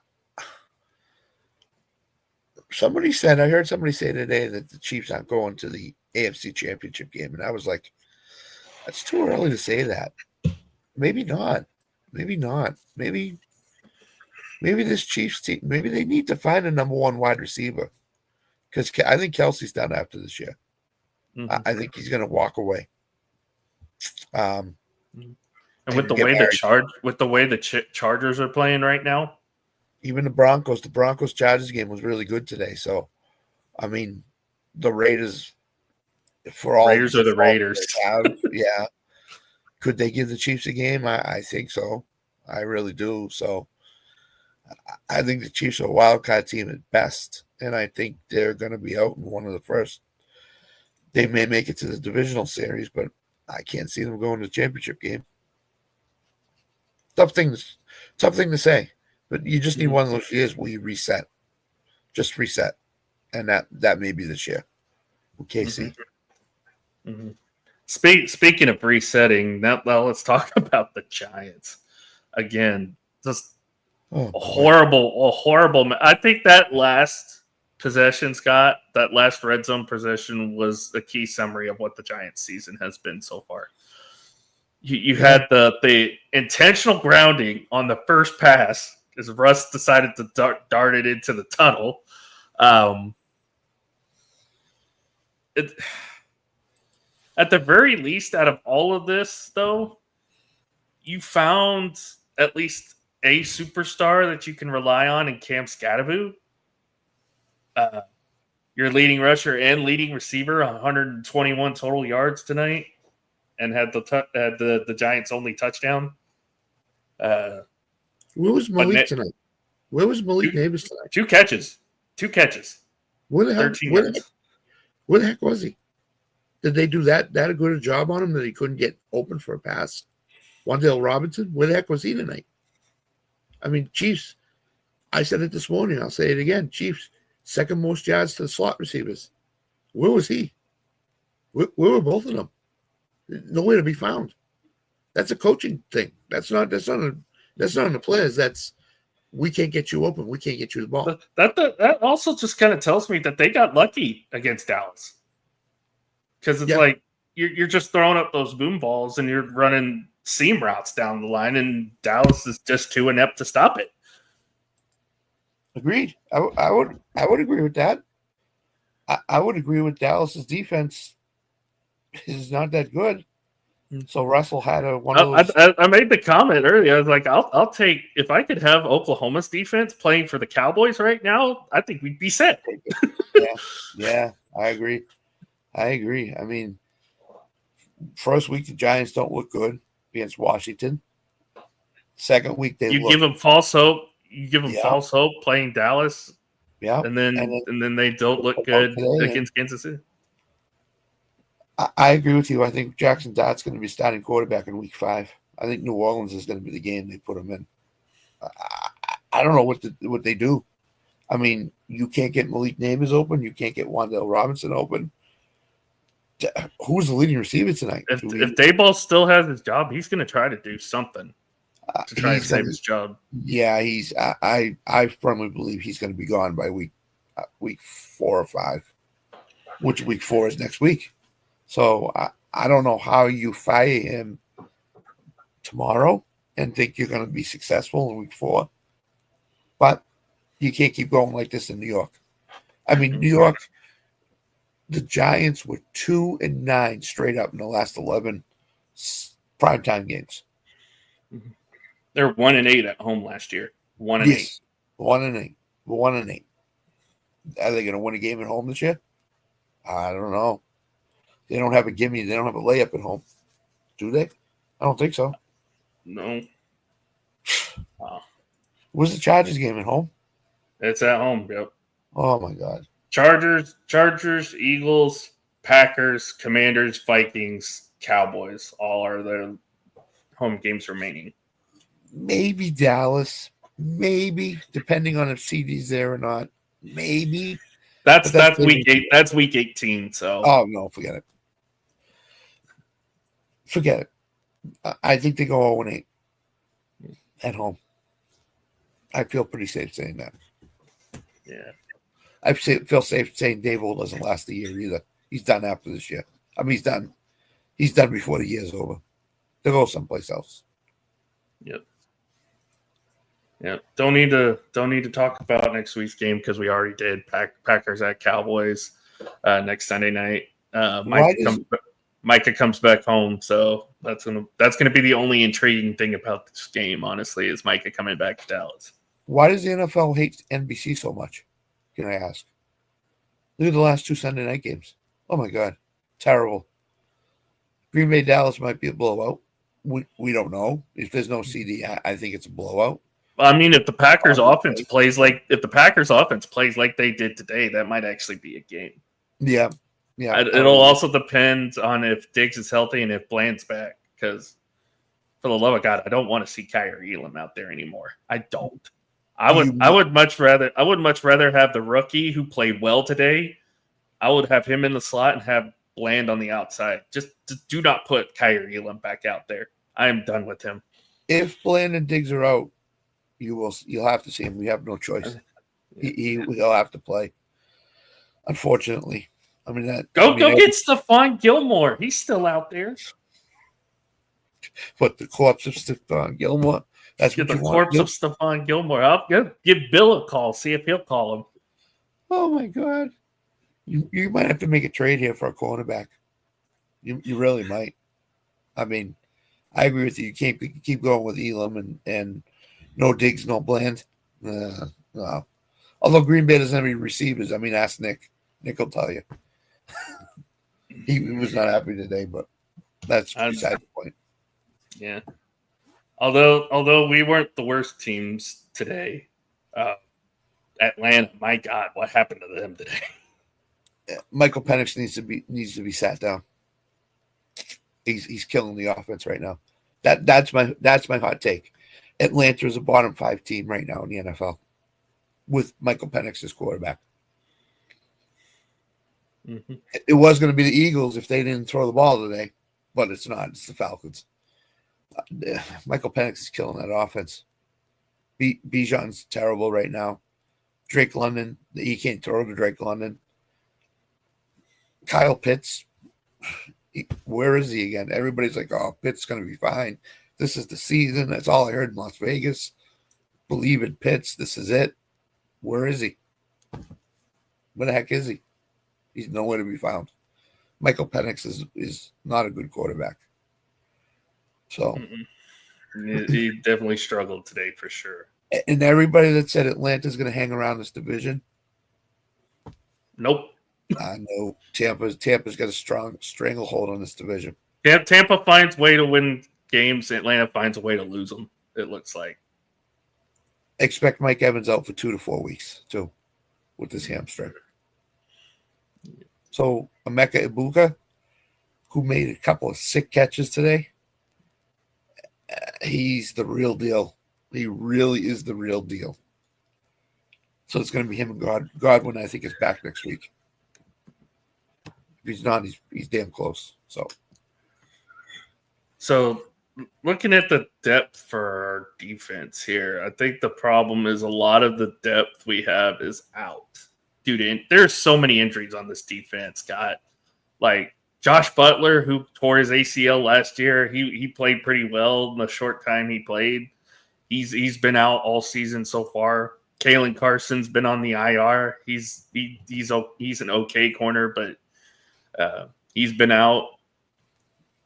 heard somebody say today that the Chiefs aren't going to the AFC Championship game. And I was like, that's too early to say that. Maybe not. Maybe not. Maybe this Chiefs team, maybe they need to find a number one wide receiver. Because I think Kelsey's done after this year. Mm-hmm. I think he's going to walk away.
And with the way the Chargers are playing right now,
even the Broncos Chargers game was really good today. So, I mean, the Raiders
Raiders are the Raiders.
Yeah. Could they give the Chiefs a game? I think so. I really do. So, I think the Chiefs are a wild card team at best. And I think they're going to be out in one of the first. They may make it to the divisional series, but I can't see them going to the championship game. Tough thing to say, but you just need one of those years where you reset. Just reset. And that may be this year with KC.
Mm-hmm. Speaking of resetting, now let's talk about the Giants. Again, just a horrible. I think that last possession, Scott, that last red zone possession was a key summary of what the Giants season has been so far. You had the intentional grounding on the first pass as Russ decided to dart it into the tunnel. At the very least, out of all of this, though, you found at least a superstar that you can rely on in Cam Scatteroo. Your leading rusher and leading receiver, 121 total yards tonight, and had the Giants' only touchdown.
Where was Malik tonight? Where was Malik Neighbors tonight?
Two catches.
Where the heck was he? Did they do that a good a job on him that he couldn't get open for a pass? Wan'Dale Robinson, where the heck was he tonight? I mean, Chiefs, I said it this morning, I'll say it again. Chiefs, second most yards to the slot receivers. Where was he? Where were both of them? Nowhere to be found. That's a coaching thing. That's not on the players. That's we can't get you open. We can't get you the ball.
That also just kind of tells me that they got lucky against Dallas. Because it's like you're just throwing up those boom balls and you're running seam routes down the line, and Dallas is just too inept to stop it.
Agreed. I would agree with that. I would agree with Dallas's defense is not that good. So Russell had one of those.
I made the comment earlier. I was like, I'll take if I could have Oklahoma's defense playing for the Cowboys right now. I think we'd be set.
Yeah, I agree. I mean, first week the Giants don't look good against Washington. Second week they
You give them false hope. You give them
Yeah.
false hope playing Dallas,
yeah.
and then they don't look good against Kansas City.
I agree with you. I think Jackson Dart's going to be starting quarterback in week 5. I think New Orleans is going to be the game they put him in. I don't know what they do. I mean, you can't get Malik Neighbors open. You can't get Wan'Dale Robinson open. Who's the leading receiver tonight?
If Daboll still has his job, he's going to try to do something to try to save his job.
Yeah, I firmly believe he's going to be gone by week 4 or 5, which week 4 is next week. So I don't know how you fire him tomorrow and think you're going to be successful in week 4. But you can't keep going like this in New York. I mean, New York, the Giants were 2-9 straight up in the last 11 primetime games.
They're 1-8 at home last year. 1-8.
1-8. 1-8. Are they going to win a game at home this year? I don't know. They don't have a gimme. They don't have a layup at home. Do they? I don't think so.
No. Wow.
Where's the Chargers game at home?
It's at home, yep.
Oh, my God.
Chargers, Eagles, Packers, Commanders, Vikings, Cowboys. All are their home games remaining.
Maybe Dallas. Maybe, depending on if CD's there or not. Maybe.
That's week 8. That's week 18. So.
Oh, no, forget it. Forget it. I think they go 0-8 at home. I feel pretty safe saying that.
Yeah.
I feel safe saying Daboll doesn't last the year either. He's done after this year. I mean, he's done. He's done before the year's over. They'll go someplace else.
Yep. Yep. Don't need to talk about next week's game because we already did. Packers at Cowboys next Sunday night. Micah comes back home, so that's gonna be the only intriguing thing about this game. Honestly, is Micah coming back to Dallas.
Why does the NFL hate NBC so much? Can I ask? Look at the last 2 Sunday night games. Oh my God, terrible. Green Bay Dallas might be a blowout. We don't know. If there's no CD, I think it's a blowout.
I mean, if the Packers offense plays like they did today, that might actually be a game.
Yeah. Yeah.
It'll also depend on if Diggs is healthy and if Bland's back. Because for the love of God, I don't want to see Kyrie Elam out there anymore. I don't. I would much rather have the rookie who played well today. I would have him in the slot and have Bland on the outside. Just do not put Kyrie Elam back out there. I am done with him.
If Bland and Diggs are out, you'll have to see him. We have no choice. He'll have to play. Unfortunately. I mean
go get Stephon Gilmore. He's still out there.
What, the corpse of Stephon Gilmore? That's
get the corpse of Stephon Gilmore. I'll give Bill a call. See if he'll call him.
Oh my God! You might have to make a trade here for a cornerback. You really might. I mean, I agree with you. You can't keep going with Elam and no Diggs, no Bland. No. Although Green Bay doesn't have any receivers. I mean, ask Nick. Nick will tell you. He was not happy today, but that's beside the point.
Yeah. Although we weren't the worst teams today, Atlanta, my God, what happened to them today?
Yeah, Michael Penix needs to be sat down. He's killing the offense right now. That's my hot take. Atlanta is a bottom 5 team right now in the NFL with Michael Penix as quarterback. Mm-hmm. It was going to be the Eagles if they didn't throw the ball today, but it's not. It's the Falcons. Michael Penix is killing that offense. Bijan's terrible right now. Drake London, he can't throw to Drake London. Kyle Pitts, where is he again? Everybody's like, oh, Pitts is going to be fine. This is the season. That's all I heard in Las Vegas. Believe in Pitts. This is it. Where is he? Where the heck is he? He's nowhere to be found. Michael Penix is not a good quarterback. So
he definitely struggled today for sure.
And everybody that said Atlanta's going to hang around this division.
Nope.
I know Tampa's got a strong stranglehold on this division.
Tampa finds a way to win games. Atlanta finds a way to lose them. it looks like.
Expect Mike Evans out for 2 to 4 weeks, too, with his hamstring. So, Emeka Ibuka, who made a couple of sick catches today, he's the real deal. He really is the real deal. So it's going to be him and Godwin, I think, is back next week. If he's not, he's damn close. So
looking at the depth for our defense here, I think the problem is a lot of the depth we have is out. Dude, there's so many injuries on this defense. Got like Josh Butler, who tore his ACL last year. He played pretty well in the short time he played. He's been out all season so far. Kalen Carson's been on the IR. He's an okay corner, but he's been out.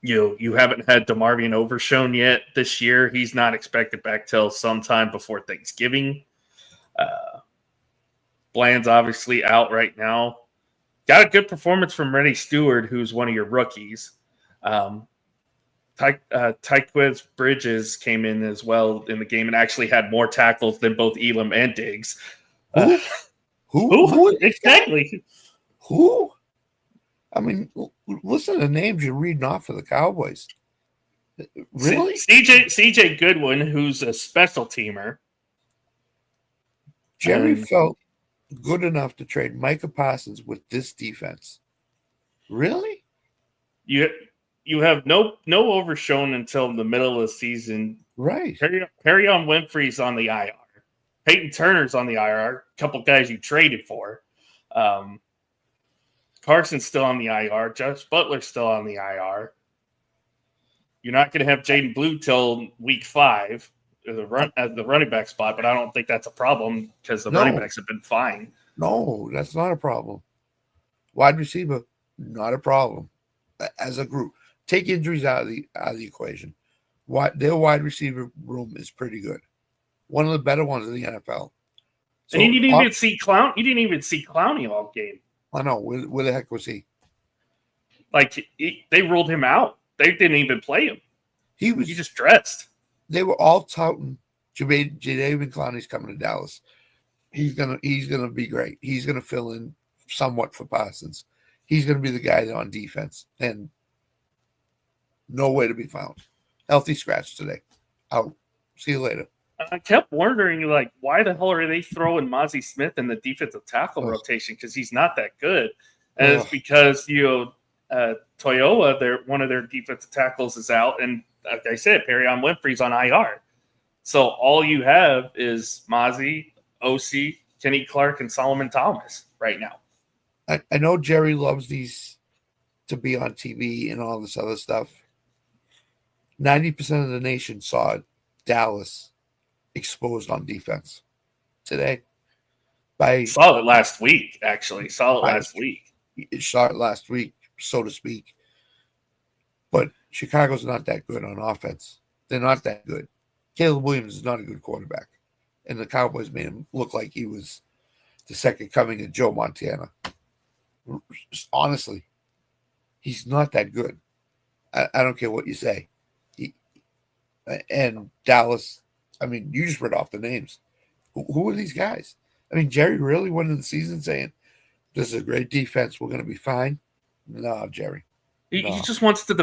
You haven't had DeMarvion Overshown yet this year. He's not expected back till sometime before Thanksgiving. Bland's obviously out right now. Got a good performance from Rennie Stewart, who's one of your rookies. Tyquez Bridges came in as well in the game and actually had more tackles than both Elam and Diggs.
Who?
Exactly.
Who? I mean, listen to the names you're reading off for the Cowboys. Really?
CJ Goodwin, who's a special teamer.
Jerry felt good enough to trade Micah Parsons with this defense. Really?
You have no Overshown until the middle of the season.
Right.
Perrion Winfrey's on the IR. Peyton Turner's on the IR. A couple guys you traded for. Carson's still on the IR. Josh Butler's still on the IR. You're not going to have Jaden Blue till week 5 as the running back spot, but I don't think that's a problem because the running backs have been fine.
No, that's not a problem. Wide receiver, not a problem. As a group, take injuries out of the equation. Their wide receiver room is pretty good. One of the better ones in the NFL.
So, and you didn't even see Clowney all game.
I know. Where the heck was he?
Like they ruled him out. They didn't even play him. He just dressed.
They were all touting Jadeveon Clowney's coming to Dallas. He's gonna be great. He's gonna fill in somewhat for Parsons. He's gonna be the guy on defense, and nowhere to be found. Healthy scratch today. Out. See you later.
I kept wondering, like, why the hell are they throwing Mozzie Smith in the defensive tackle rotation? Because he's not that good. And it's because, Toyoa, one of their defensive tackles is out. And like I said, Perrion Winfrey's on IR. So all you have is Mozzie, OC, Kenny Clark, and Solomon Thomas right now.
I know Jerry loves these to be on TV and all this other stuff. 90% of the nation saw Dallas exposed on defense today.
Saw it last week, actually. Saw it last week, so to speak. But Chicago's not that good on offense. They're not that good. Caleb Williams is not a good quarterback. And the Cowboys made him look like he was the second coming of Joe Montana. Honestly, he's not that good. I don't care what you say. And Dallas, I mean, you just read off the names. Who are these guys? I mean, Jerry really went into the season saying, this is a great defense. We're going to be fine. No, Jerry. He just wants to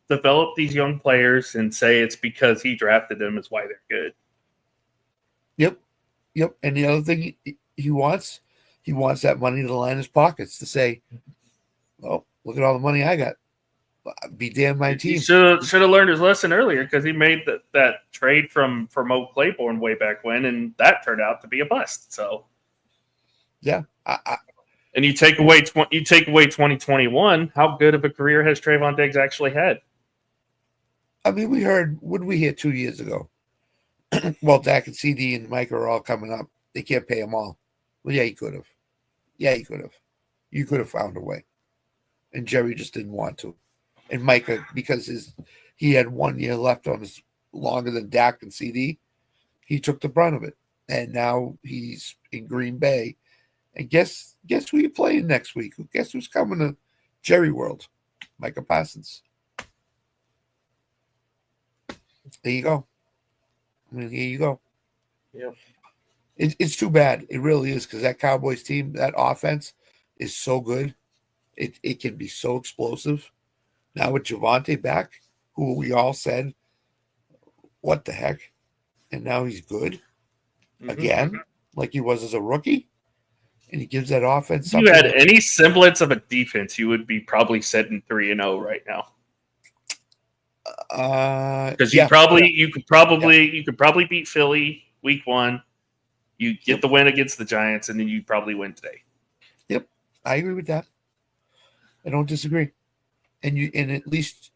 develop these young players and say it's because he drafted them is why they're good.
Yep. And the other thing he wants that money to line his pockets to say, well, look at all the money I got. Be damn my team.
He should have learned his lesson earlier because he made that trade from Mo Claiborne way back when, and that turned out to be a bust. So,
yeah.
And you take away 2021. How good of a career has Trayvon Diggs actually had?
I mean, what did we hear 2 years ago? Well, Dak and CD and Mike are all coming up. They can't pay them all. Well, yeah, he could have. You could have found a way. And Jerry just didn't want to. And Micah, because he had 1 year left on his longer than Dak and CD, he took the brunt of it. And now he's in Green Bay. And guess who you're playing next week? Guess who's coming to Jerry World? Micah Parsons. There you go. I mean, here you go.
Yep.
It's too bad. It really is, because that Cowboys team, that offense is so good. It can be so explosive. Now with Javante back, who we all said, what the heck? And now he's good again, like he was as a rookie. And he gives that offense
If you
something.
had any semblance of a defense, you would be probably setting 3-0 right now. Because you could probably beat Philly week 1. You get the win against the Giants, and then you probably win today.
Yep, I agree with that. I don't disagree. And at least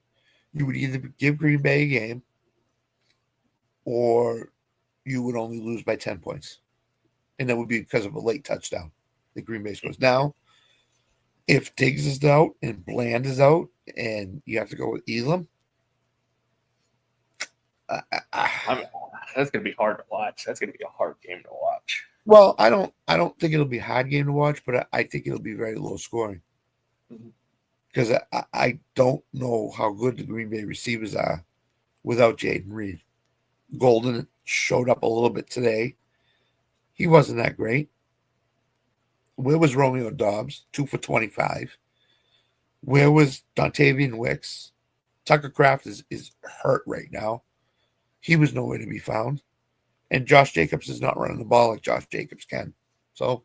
you would either give Green Bay a game, or you would only lose by 10 points. And that would be because of a late touchdown that Green Bay scores. Now, if Diggs is out and Bland is out and you have to go with Elam,
that's going to be hard to watch. That's going to be a hard game to watch.
Well, I don't think it'll be a hard game to watch, but I think it'll be very low scoring. Because I don't know how good the Green Bay receivers are without Jaden Reed. Golden showed up a little bit today. He wasn't that great. Where was Romeo Dobbs? 2 for 25. Where was Dontavian Wicks? Tucker Kraft is hurt right now. He was nowhere to be found. And Josh Jacobs is not running the ball like Josh Jacobs can. So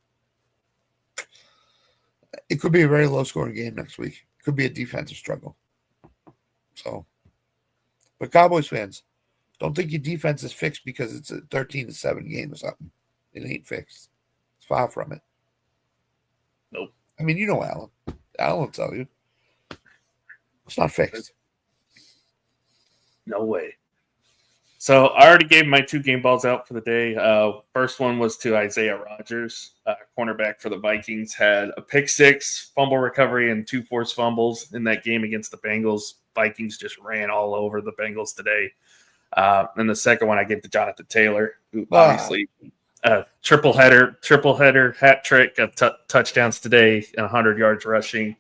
it could be a very low-scoring game next week. It could be a defensive struggle. So, but Cowboys fans, don't think your defense is fixed because it's a 13-7 game or something. It ain't fixed. It's far from it.
Nope.
I mean, you know Alan. Alan will tell you. It's not fixed.
No way. So I already gave my 2 game balls out for the day. First one was to Isaiah Rodgers, cornerback for the Vikings. Had a pick 6, fumble recovery, and 2 forced fumbles in that game against the Bengals. Vikings just ran all over the Bengals today. And the second one I gave to Jonathan Taylor, who obviously triple header, hat trick of touchdowns today and 100 yards rushing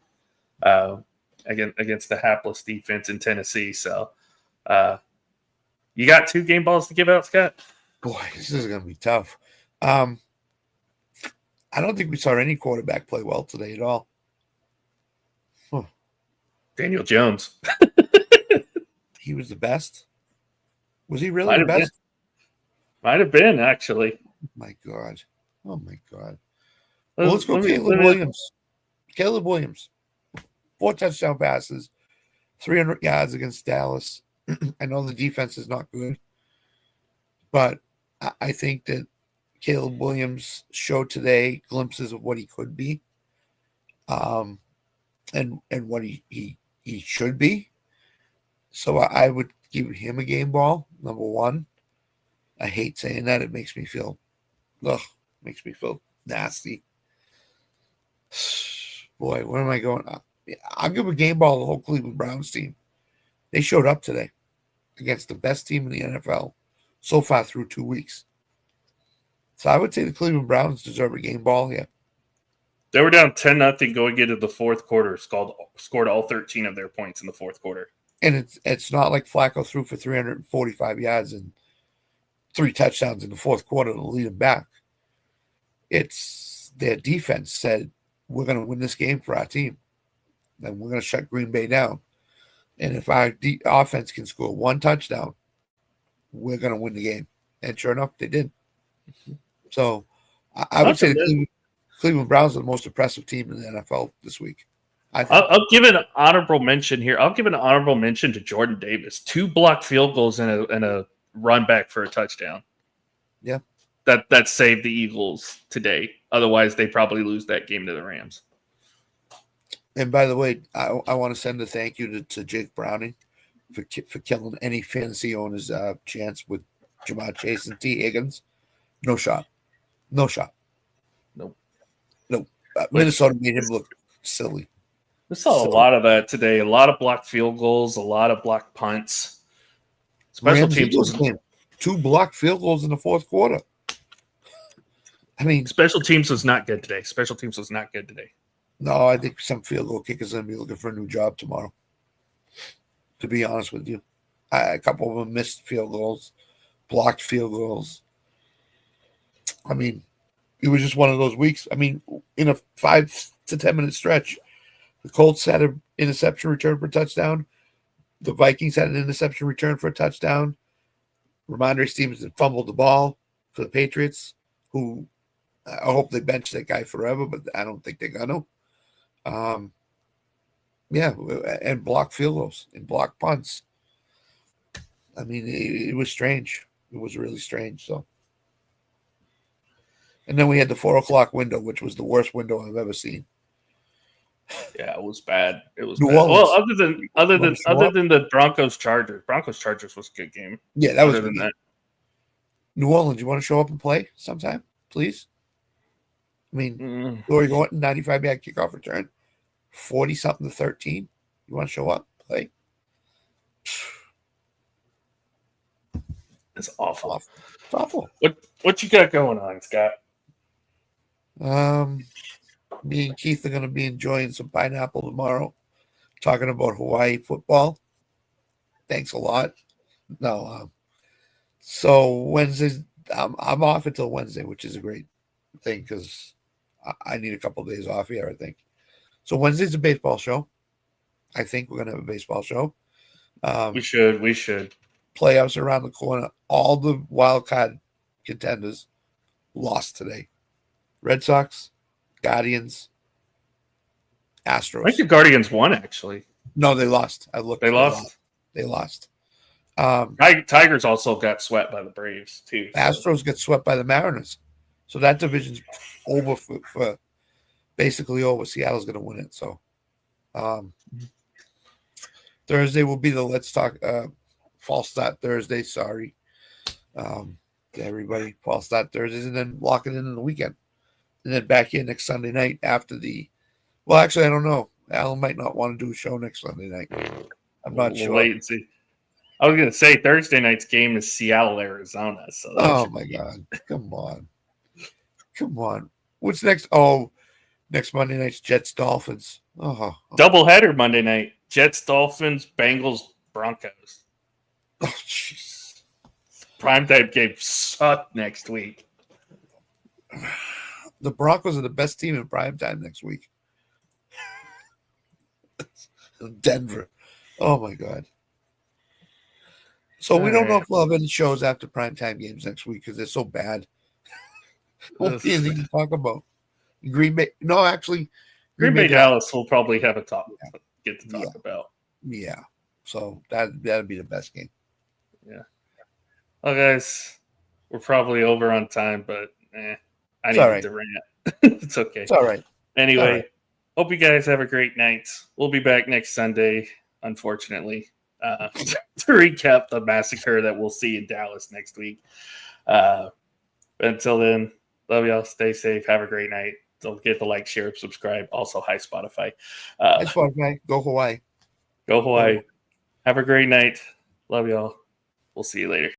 against the hapless defense in Tennessee. So you got 2 game balls to give out, Scott?
Boy, this is going to be tough. I don't think we saw any quarterback play well today at all.
Daniel Jones.
He was the best. Was he really the best?
Might have been, actually.
My God. Oh, my God. Well, let's go Caleb Williams. Caleb Williams. 4 touchdown passes, 300 yards against Dallas. I know the defense is not good, but I think that Caleb Williams showed today glimpses of what he could be, and what he should be. So I would give him a game ball, number 1. I hate saying that. It makes me feel nasty. Boy, where am I going? I'll give a game ball to the whole Cleveland Browns team. They showed up today against the best team in the NFL so far through 2 weeks. So I would say the Cleveland Browns deserve a game ball here.
They were down 10-0 going into the fourth quarter, scored all 13 of their points in the fourth quarter.
And it's not like Flacco threw for 345 yards and 3 touchdowns in the fourth quarter to lead them back. It's their defense said, we're going to win this game for our team. And we're going to shut Green Bay down. And if our offense can score 1 touchdown, we're going to win the game. And sure enough, they did. So I would say the Cleveland Browns are the most impressive team in the NFL this week.
I'll give an honorable mention here. I'll give an honorable mention to Jordan Davis. 2 blocked field goals and a run back for a touchdown.
Yeah.
That saved the Eagles today. Otherwise, they probably lose that game to the Rams.
And by the way, I want to send a thank you to Jake Browning for killing any fantasy owner's chance with Jamar Chase and T. Higgins. No shot.
Nope.
Minnesota made him look silly.
We saw a lot of that today. A lot of blocked field goals, a lot of blocked punts. Special teams was
2 blocked field goals in the fourth quarter. I mean,
special teams was not good today.
No, I think some field goal kickers are going to be looking for a new job tomorrow. To be honest with you, A couple of them missed field goals, blocked field goals. I mean, it was just one of those weeks. I mean, in a 5 to 10 minute stretch, the Colts had an interception return for a touchdown. The Vikings had an interception return for a touchdown. Ramondre Stevenson fumbled the ball for the Patriots, who I hope they bench that guy forever, but I don't think they're going to. Yeah, and block field goals and block punts. I mean, it was strange. It was really strange. So, and then we had the 4:00 window, which was the worst window I've ever seen.
Yeah, it was bad. It was
New
bad.
Orleans.
Well, other than the Broncos Chargers was a good game.
Yeah, that was
Other than that.
New Orleans. You want to show up and play sometime, please? I mean, where are you going? 95-yard kickoff return, 40-something to 13. You want to show up, play?
It's awful.
It's awful.
What you got going on, Scott?
Me and Keith are going to be enjoying some pineapple tomorrow, talking about Hawaii football. Thanks a lot. No, so Wednesdays, I'm off until Wednesday, which is a great thing because I need a couple of days off here, I think. So Wednesday's a baseball show. I think we're going to have a baseball show.
We should.
Playoffs around the corner. All the wild card contenders lost today. Red Sox, Guardians, Astros.
I think the Guardians won, actually.
No, they lost. I looked.
They lost.
They lost.
Tigers also got swept by the Braves, too. So.
Astros get swept by the Mariners. So that division's over for basically over. Seattle's going to win it. So Thursday will be the Let's Talk False Start Thursday. Sorry to everybody. False Start Thursdays, and then lock it in the weekend. And then back in next Sunday night after the – well, actually, I don't know. Alan might not want to do a show next Sunday night. I'm not sure.
Wait and see. I was going to say Thursday night's game is Seattle, Arizona. So
oh, my God. Come on. Come on. What's next? Oh, next Monday night's Jets Dolphins. Oh.
Doubleheader Monday night. Jets Dolphins, Bengals, Broncos.
Oh, jeez.
Primetime game suck next week.
The Broncos are the best team in primetime next week. Denver. Oh, my God. So we don't know if we'll have any shows after primetime games next week because they're so bad. Won't be anything to talk about. Green Bay. No, actually.
Green Bay Dallas will probably have a talk about.
Yeah. So that'd be the best game.
Yeah. Well, guys, we're probably over on time, but I need to rant. It's okay.
It's all right.
Anyway, hope you guys have a great night. We'll be back next Sunday, unfortunately, to recap the massacre that we'll see in Dallas next week. But until then, love y'all. Stay safe. Have a great night. Don't forget to like, share, subscribe. Also, hi, Spotify.
Hi, Spotify. Go Hawaii.
Go Hawaii. Have a great night. Love y'all. We'll see you later.